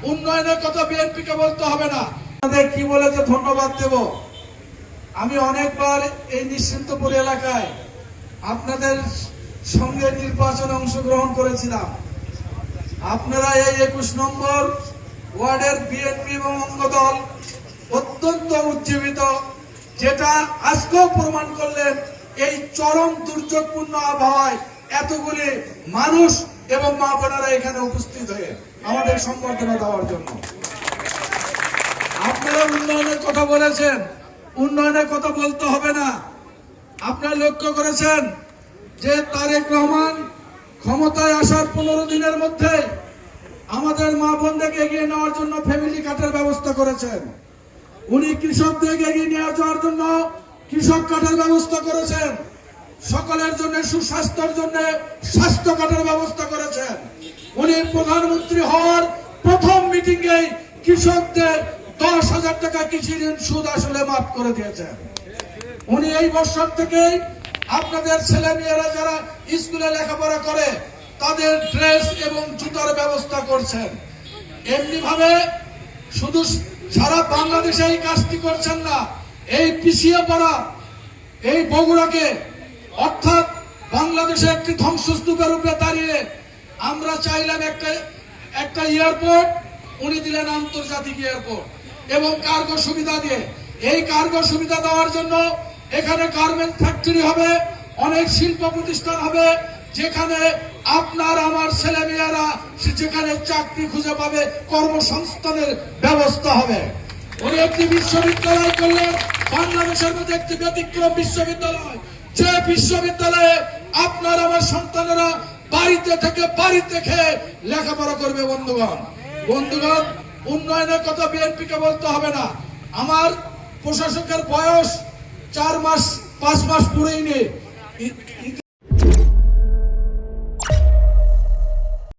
উন্নয়নের কথা বিএনপিকে বলতে হবে না। আপনাদের কি বলেছে ধন্যবাদ দেব। আমি অনেকবার এই নিশ্চিন্তপুর এলাকায় আপনাদের সঙ্গে নির্বাচনে অংশগ্রহণ করেছিলাম। আপনারা এই 21 নম্বর ওয়ার্ডের বিএনপি এবং অঙ্গ দল অত্যন্ত উজ্জীবিত, যেটা আজকেও প্রমাণ করলেন এই চরম দুর্যোগপূর্ণ আবহাওয়ায় এতগুলি মানুষ এবং মা বোনেরা এখানে উপস্থিত হয়ে আমাদের সংবর্ধনা দেওয়ার জন্য। আপনারা উন্নয়নের কথা বলেছেন, উন্নয়নের কথা বলতে হবে না। আপনারা লক্ষ্য করেছেন যে তারেক রহমান ক্ষমতায় আসার 15 দিনের মধ্যে আমাদের মা বোনদেরকে এগিয়ে নেওয়ার জন্য ফ্যামিলি কার্ডের ব্যবস্থা করেছেন। উনি কৃষকদেরকে এগিয়ে নিয়ে যাওয়ার জন্য কৃষক কার্ডের ব্যবস্থা করেছেন। সকলের জন্য সুস্বাস্থ্যের জন্য স্বাস্থ্য কার্ডের ব্যবস্থা করেছেন। উনি প্রধানমন্ত্রী হওয়ার প্রথম মিটিংয়ে কৃষকদের 10,000 টাকা কৃষি ঋণ সুদ আসলে মাফ করে দিয়েছেন। উনি এই বছর থেকেই আপনাদের ছেলে মেয়েরা যারা স্কুলে লেখাপড়া করে তাদের ড্রেস এবং জুতার ব্যবস্থা করছেন। এমনি ভাবে শুধু সারা বাংলাদেশে এই কাজটি করছেন না, এই পিছিয়ে পড়া এই বগুড়াকে অর্থাৎ বাংলাদেশে একটি ধ্বংসস্তূপের রূপে দাঁড়িয়ে আমরা চাইলাম একটা এয়ারপোর্ট, উনি দিলেন আন্তর্জাতিক এয়ারপোর্ট এবং কার্গো সুবিধা দিয়ে। এই কার্গো সুবিধা দেওয়ার জন্য এখানে গার্মেন্ট ফ্যাক্টরি হবে, অনেক শিল্প প্রতিষ্ঠান হবে, যেখানে আপনার আমার ছেলে মেয়েরা যেখানে চাকরি খুঁজে পাবে, কর্মসংস্থানের ব্যবস্থা হবে। উনি একটি বিশ্ববিদ্যালয় করলেন, বাংলাদেশের মধ্যে একটি ব্যতিক্রম বিশ্ববিদ্যালয়, যে বিশ্ববিদ্যালয়ে আপনার আমার সন্তানেরা বাড়িতে থেকে বাড়িতে খেয়ে লেখাপড়া করবে। বন্ধুগণ, উন্নয়নের কথা বিএনপিকে বলতে হবে না। আমার প্রশাসকের বয়স 4 মাস 5 মাস পুরেই নেই।